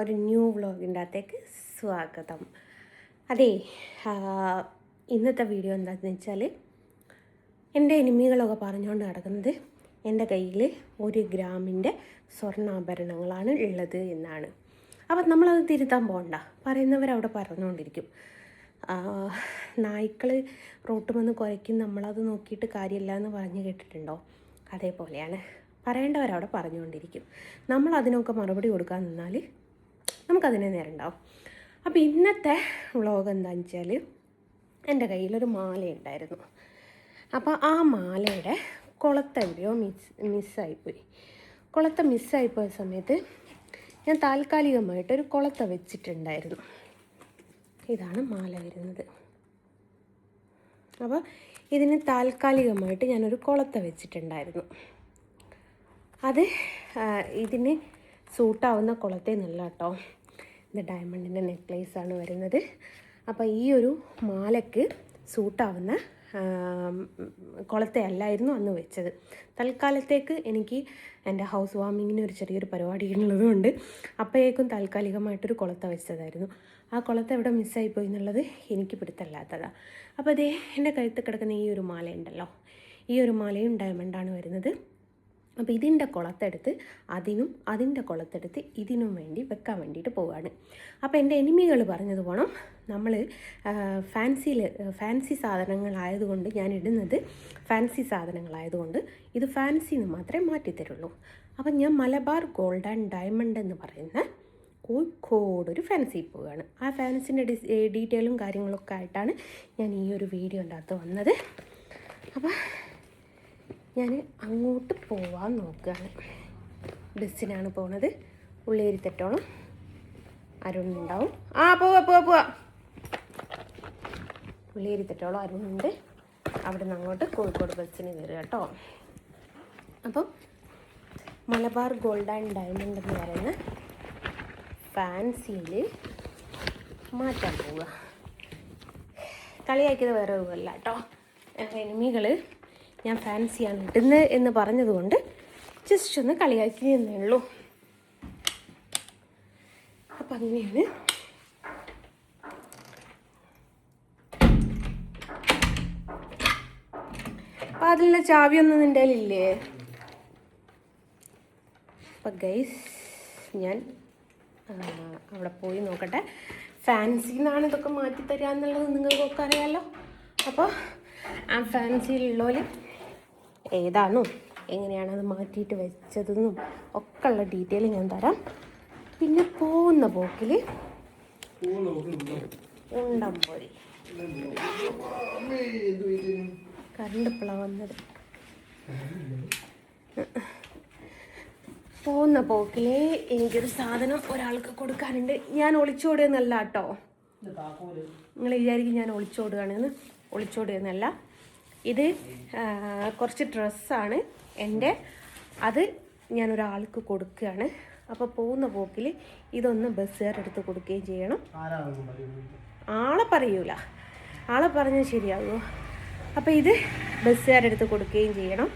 ഒരു ന്യൂ വ്ളോഗിൻ്റെ അകത്തേക്ക് സ്വാഗതം. അതെ, ഇന്നത്തെ വീഡിയോ എന്താണെന്ന് വെച്ചാൽ എൻ്റെ എനിമികളൊക്കെ പറഞ്ഞുകൊണ്ട് നടക്കുന്നത് എൻ്റെ കയ്യിൽ 1 ഗ്രാമിൻ്റെ സ്വർണ്ണാഭരണങ്ങളാണ് ഉള്ളത് എന്നാണ്. അപ്പം നമ്മളത് തിരുത്താൻ പോകണ്ട, പറയുന്നവരവിടെ പറഞ്ഞുകൊണ്ടിരിക്കും. നായ്ക്കൾ റോട്ട് വന്ന് കുരയ്ക്കും, നമ്മളത് നോക്കിയിട്ട് കാര്യമില്ല എന്ന് പറഞ്ഞു കേട്ടിട്ടുണ്ടോ? അതേപോലെയാണ്, പറയേണ്ടവരവിടെ പറഞ്ഞുകൊണ്ടിരിക്കും. നമ്മൾ അതിനൊക്കെ മറുപടി കൊടുക്കാൻ നിന്നാൽ നമുക്കതിനെ നേരണ്ടാവും. അപ്പോൾ ഇന്നത്തെ വ്ളോഗ് എന്താണെന്ന് വെച്ചാൽ, എൻ്റെ കയ്യിലൊരു മാലയുണ്ടായിരുന്നു. അപ്പോൾ ആ മാലയുടെ കുളത്തെവിടെയോ മിസ്സായിപ്പോയി. കുളത്ത മിസ്സായിപ്പോയ സമയത്ത് ഞാൻ താൽക്കാലികമായിട്ടൊരു കുളത്ത വെച്ചിട്ടുണ്ടായിരുന്നു. ഇതാണ് മാല വരുന്നത്. അപ്പോൾ ഇതിന് താൽക്കാലികമായിട്ട് ഞാനൊരു കുളത്ത വെച്ചിട്ടുണ്ടായിരുന്നു. അത് ഇതിന് സൂട്ടാവുന്ന കുളത്തെ നല്ല കേട്ടോ. ഇത് ഡയമണ്ടിൻ്റെ നെക്ലേസാണ് വരുന്നത്. അപ്പോൾ ഈ ഒരു മാലയ്ക്ക് സൂട്ടാവുന്ന കുളത്തെ അല്ലായിരുന്നു അന്ന് വെച്ചത്. തൽക്കാലത്തേക്ക് എനിക്ക് എൻ്റെ ഹൗസ് വാമിങ്ങിന് ഒരു ചെറിയൊരു പരിപാടി ഉള്ളതുകൊണ്ട് അപ്പോഴേക്കും താൽക്കാലികമായിട്ടൊരു കുളത്ത വെച്ചതായിരുന്നു. ആ കുളത്തെ എവിടെ മിസ്സായിപ്പോയി എന്നുള്ളത് എനിക്ക് പിടുത്തല്ലാത്തതാണ്. അപ്പോൾ അതേ എൻ്റെ കഴുത്ത് കിടക്കുന്ന ഈ ഒരു മാല ഉണ്ടല്ലോ, ഈ ഒരു മാലയും ഡയമണ്ടാണ് വരുന്നത്. അപ്പോൾ ഇതിൻ്റെ കുളത്തെടുത്ത് അതിൻ്റെ കുളത്തെടുത്ത് ഇതിനും വേണ്ടി വെക്കാൻ വേണ്ടിയിട്ട് പോവുകയാണ്. അപ്പോൾ എൻ്റെ എനിമികൾ പറഞ്ഞത് പോണം, നമ്മൾ ഫാൻസി സാധനങ്ങളായതുകൊണ്ട് ഞാൻ ഇടുന്നത് ഫാൻസി സാധനങ്ങളായതുകൊണ്ട് ഇത് ഫാൻസിന്ന് മാത്രമേ മാറ്റിത്തരുള്ളൂ. അപ്പം ഞാൻ മലബാർ ഗോൾഡ് ആൻഡ് ഡയമണ്ട് എന്ന് പറയുന്ന കോഴിക്കോട് ഒരു ഫാൻസി പോവുകയാണ്. ആ ഫാൻസിൻ്റെ ഡീറ്റെയിലും കാര്യങ്ങളൊക്കെ ആയിട്ടാണ് ഞാൻ ഈ ഒരു വീഡിയോൻ്റെ അകത്ത് വന്നത്. അപ്പോൾ ഞാൻ അങ്ങോട്ട് പോവാൻ നോക്കുകയാണ്. ബസ്സിനാണ് പോകുന്നത്. ഉള്ളേരി തെറ്റോളം അരുണുണ്ടാവും. പോവാ ഉള്ളേരി തെറ്റോളം അരുണുണ്ട്. അവിടെ നിന്ന് അങ്ങോട്ട് കോഴിക്കോട് ബസ്സിന് കയറുക കേട്ടോ. അപ്പം മലബാർ ഗോൾഡ് ആൻഡ് ഡയമണ്ട് എന്ന് പറയുന്ന ഫാൻസിയിൽ മാറ്റാൻ പോവുക. കളിയാക്കിയത് വേറെ ഒന്നുമല്ല കേട്ടോ. എനിമികൾ ഞാൻ ഫാൻസിയാണ് ഇടുന്നത് എന്ന് പറഞ്ഞതുകൊണ്ട് ജസ്റ്റ് ഒന്ന് കളിയാക്കി എന്നേ ഉള്ളൂ. അപ്പം അങ്ങനെയാണ്. അപ്പം അതിലുള്ള ചാവിയൊന്നും നിൻ്റെ കയ്യിലില്ലേ? അപ്പം ഗൈസ്, ഞാൻ അവിടെ പോയി നോക്കട്ടെ. ഫാൻസിന്നാണ് ഇതൊക്കെ മാറ്റിത്തരിക എന്നുള്ളത് നിങ്ങൾക്കൊക്കെ അറിയാമല്ലോ. അപ്പോൾ ആ ഫാൻസിയിലുള്ളവർ ഏതാണോ എങ്ങനെയാണത് മാറ്റിയിട്ട് വെച്ചതെന്നും ഒക്കെ ഉള്ള ഡീറ്റെയിൽ ഞാൻ തരാം. പിന്നെ പോകുന്ന പോക്കിൽ ഉണ്ടംപോരി കറണ്ട് ഇപ്പോഴാണ് വന്നത്. പോകുന്ന പോക്കിൽ എനിക്കൊരു സാധനം ഒരാൾക്ക് കൊടുക്കാനുണ്ട്. ഞാൻ ഒളിച്ചോടുകയെന്നല്ല കേട്ടോ. നിങ്ങൾ വിചാരിക്കും ഞാൻ ഒളിച്ചോടുകയാണെന്ന്. ഒളിച്ചോടുകയെന്നല്ല. ഇത് കുറച്ച് ഡ്രസ്സാണ് എൻ്റെ. അത് ഞാനൊരാൾക്ക് കൊടുക്കുകയാണ്. അപ്പോൾ പോകുന്ന പോക്കിൽ ഇതൊന്ന് ബസ്സുകാരെടുത്ത് കൊടുക്കുകയും ചെയ്യണം. ആളെ പറയൂല, ആളെ പറഞ്ഞാൽ ശരിയാകുമോ? അപ്പോൾ ഇത് ബസ്സുകാരെടുത്ത് കൊടുക്കുകയും ചെയ്യണം.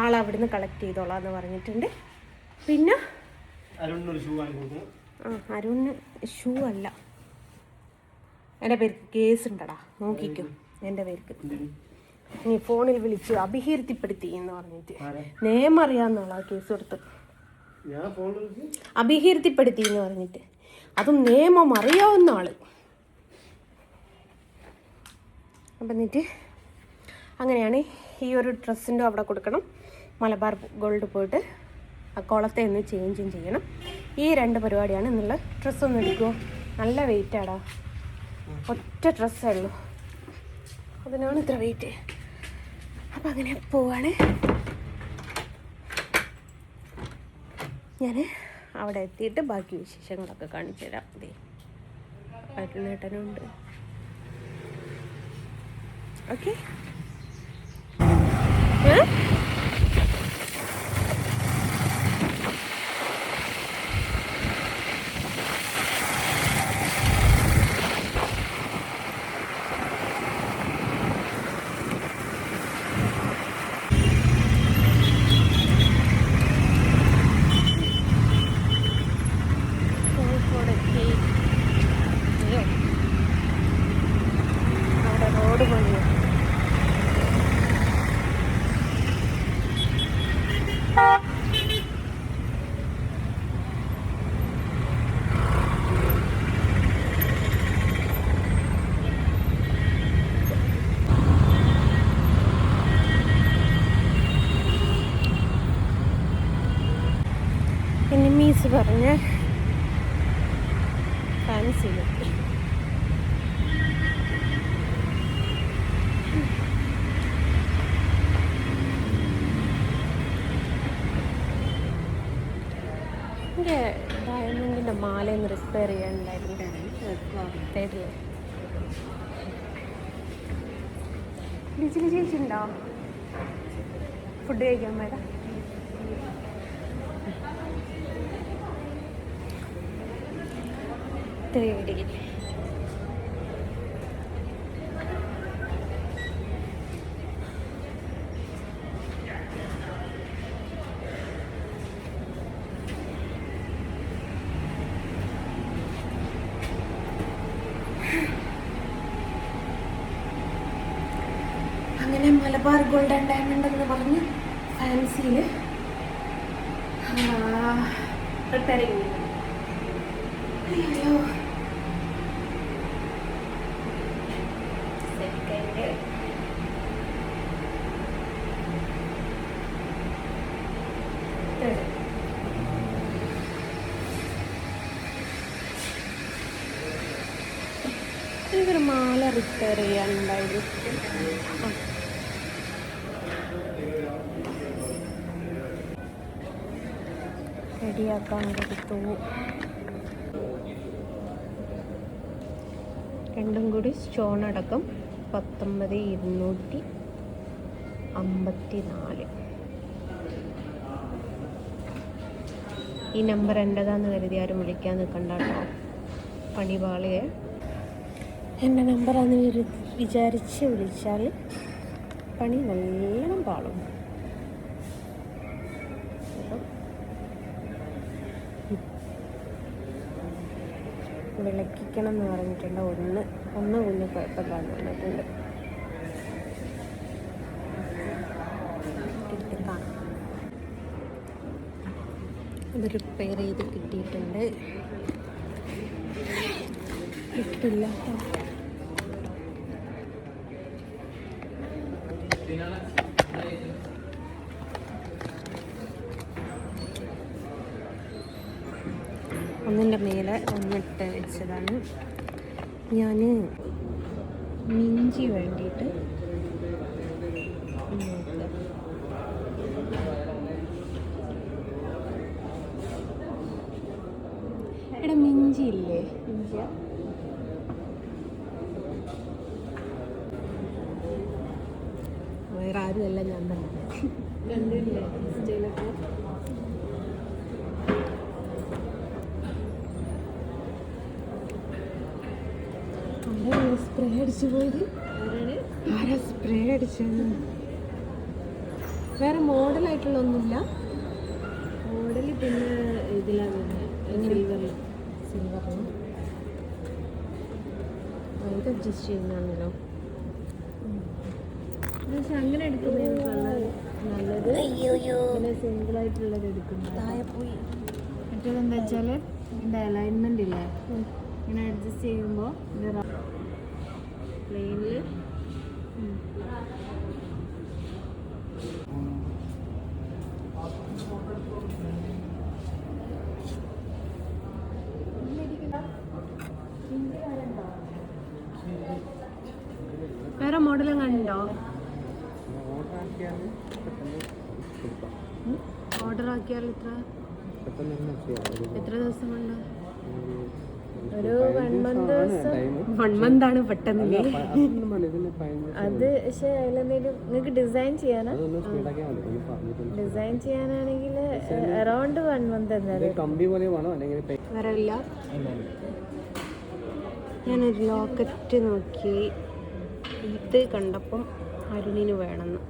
ആളവിടുന്ന് കളക്ട് ചെയ്തോളാം എന്ന് പറഞ്ഞിട്ടുണ്ട്. പിന്നെ അരുണിന് ഷൂ അല്ല, എൻ്റെ പേർക്ക് കേസ് ഉണ്ടടാ, നോക്കിക്കും. എൻ്റെ പേർക്ക് നീ ഫോണിൽ വിളിച്ച് അപകീർത്തിപ്പെടുത്തി എന്ന് പറഞ്ഞിട്ട് നിയമം അറിയാവുന്ന ആളാ കേസ് കൊടുത്ത്. അപകീർത്തിപ്പെടുത്തി എന്ന് പറഞ്ഞിട്ട്, അതും നിയമം അറിയാവുന്ന ആള്. അപ്പം എന്നിട്ട് അങ്ങനെയാണ്. ഈ ഒരു ഡ്രസ്സിൻ്റെ അവിടെ കൊടുക്കണം. മലബാർ ഗോൾഡ് പോയിട്ട് ആ കുളത്തെ ഒന്ന് ചേഞ്ചും ചെയ്യണം. ഈ 2 പരിപാടിയാണ് എന്നുള്ള. ഡ്രസ്സൊന്നും എടുക്കുമോ? നല്ല വെയിറ്റാടാ, ഒറ്റ ഡ്രസ്സേ ഉള്ളൂ, അതിനാണ് ഇത്ര വെയിറ്റ്. അപ്പം അങ്ങനെ പോവാണ് ഞാൻ. അവിടെ എത്തിയിട്ട് ബാക്കി വിശേഷങ്ങളൊക്കെ കാണിച്ചു തരാം. അതെ, അരുണേട്ടനുണ്ട്. ഓക്കെ, കോഴിക്കോട് എനിമീസ് പറഞ്ഞ ഫാൻസിയിലെത്തി. എൻ്റെ ഡയമണ്ടിൻ്റെ മാലയൊന്ന് റിപ്പയർ ചെയ്യാനുണ്ടായിരുന്നു. തരില്ലേ? ലിജിലി ചേച്ചി ഉണ്ടോ? ഫുഡ് കഴിക്കാൻ പോയതാ. തേടി അങ്ങനെ മലബാർ ഗോൾഡ് ആൻഡ് ഡയമണ്ട് എന്ന് പറഞ്ഞ് ഫാൻസിയിൽ റിപ്പയറിങ്. അയ്യോ, സെക്കൻഡ് എനിക്കൊരു മാല റിപ്പയർ ചെയ്യാനുണ്ടായിരുന്നു. റെഡിയാക്കാൻ കൊടുത്തു. രണ്ടും കൂടി സ്റ്റോൺ അടക്കം 19,254. ഈ നമ്പർ എൻ്റെതാന്ന് കരുതി ആരും വിളിക്കാൻ നിൽക്കണ്ട കേട്ടോ, പണിപാളിയെ. എൻ്റെ നമ്പറാന്ന് വിചാരിച്ച് വിളിച്ചാൽ പണി നല്ലോണം പാളും. വിളക്കിക്കണം എന്ന് പറഞ്ഞിട്ടുണ്ട്. ഒന്ന് കുഞ്ഞ് കുഴപ്പമില്ലാന്ന് പറഞ്ഞിട്ടുണ്ട്. കാണാം, അത് റിപ്പയർ ചെയ്ത് കിട്ടിയിട്ടുണ്ട്. കിട്ടില്ല ഒന്നിൻ്റെ മേലെ ഒന്നിട്ട് വെച്ചതാണ്. ഞാൻ മിഞ്ചി വേണ്ടിയിട്ട് എടാ മിഞ്ചി ഇല്ലേ? മിഞ്ചിയ വേറെ ആരുമല്ല, ഞാൻ തന്നെ. കണ്ടില്ലേ സ്റ്റൈലൊക്കെ? സ്പ്രേ അടിച്ചു പോയത് ആരാ? സ്പ്രേ അടിച്ചത്? വേറെ മോഡലായിട്ടുള്ള ഒന്നുമില്ല. മോഡൽ പിന്നെ ഇതിലാണ് സിൽവറിൽ. ഇത് അഡ്ജസ്റ്റ് ചെയ്യുന്നതാണല്ലോ. പക്ഷെ അങ്ങനെ എടുക്കുന്നത് നല്ലത്. പിന്നെ സിംഗിൾ ആയിട്ടുള്ളത് എടുക്കുന്നത് പോയി. മറ്റേത് എന്താ വെച്ചാൽ ഇതിൻ്റെ അലൈൻമെന്റ് ഇല്ലേ, ഇങ്ങനെ അഡ്ജസ്റ്റ് ചെയ്യുമ്പോൾ പ്ലെയിനിൽ വേറെ മോഡലും കണ്ടോ? ഓർഡർ ആക്കിയാൽ എത്ര ദിവസം കൊണ്ട്? ഒരു 1 month. 1 month ആണ് പെട്ടെന്നില്ലേ? അത് പക്ഷെ അതിലെന്തെങ്കിലും നിങ്ങൾക്ക് ഡിസൈൻ ചെയ്യാനാ? ഡിസൈൻ ചെയ്യാനാണെങ്കിൽ അറൗണ്ട് 1 month എന്തായാലും. വേറെ ഇല്ല. ഞാനൊരു ലോക്കറ്റ് നോക്കി, ഇത് കണ്ടപ്പം അരുണിന് വേണമെന്ന്.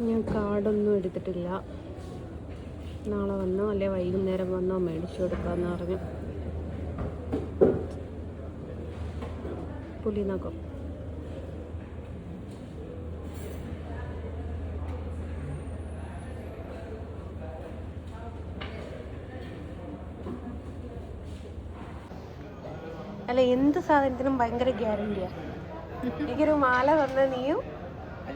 ഞാൻ കാർഡൊന്നും എടുത്തിട്ടില്ല. നാളെ വന്നോ അല്ലെ വൈകുന്നേരം വന്നോ മേടിച്ചു കൊടുക്കാമെന്ന് പറഞ്ഞു. പുലിനകം അല്ല, എന്ത് സാധനത്തിനും ഭയങ്കര ഗ്യാരണ്ടിയാ. എനിക്കൊരു മാല തന്ന നീയും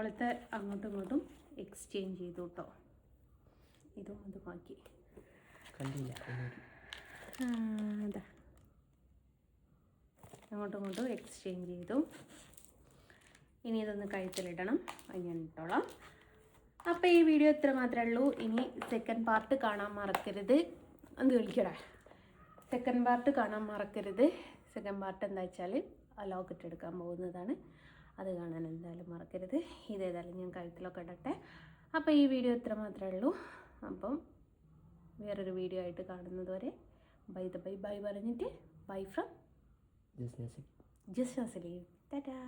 കൊളുത്ത് അങ്ങോട്ടും ഇങ്ങോട്ടും എക്സ്ചേഞ്ച് ചെയ്തു കേട്ടോ. ഇതും അതുമാക്കി അതാ അങ്ങോട്ടും ഇങ്ങോട്ടും എക്സ്ചേഞ്ച് ചെയ്തു. ഇനി ഇതൊന്ന് കഴുത്തിലിടണം, അത് ഞാൻ ഇട്ടോളാം. അപ്പോൾ ഈ വീഡിയോ ഇത്ര മാത്രമേ ഉള്ളൂ. ഇനി സെക്കൻഡ് പാർട്ട് കാണാൻ മറക്കരുത്. എന്ത് വിളിക്കടാ, സെക്കൻഡ് പാർട്ട് കാണാൻ മറക്കരുത്. സെക്കൻഡ് പാർട്ട് എന്താ വെച്ചാൽ ലോക്കറ്റ് എടുക്കാൻ പോകുന്നതാണ്, അത് കാണാൻ എന്തായാലും മറക്കരുത്. ഇതേതായാലും ഞാൻ കഴുത്തിലൊക്കെ ഇടട്ടെ. അപ്പോൾ ഈ വീഡിയോ ഇത്ര മാത്രമേ ഉള്ളൂ. അപ്പം വേറൊരു വീഡിയോ ആയിട്ട് കാണുന്നത് വരെ ബൈ പറഞ്ഞിട്ട് ബൈ ഫ്രം ജസ്ന സലീം. ടാറ്റാ.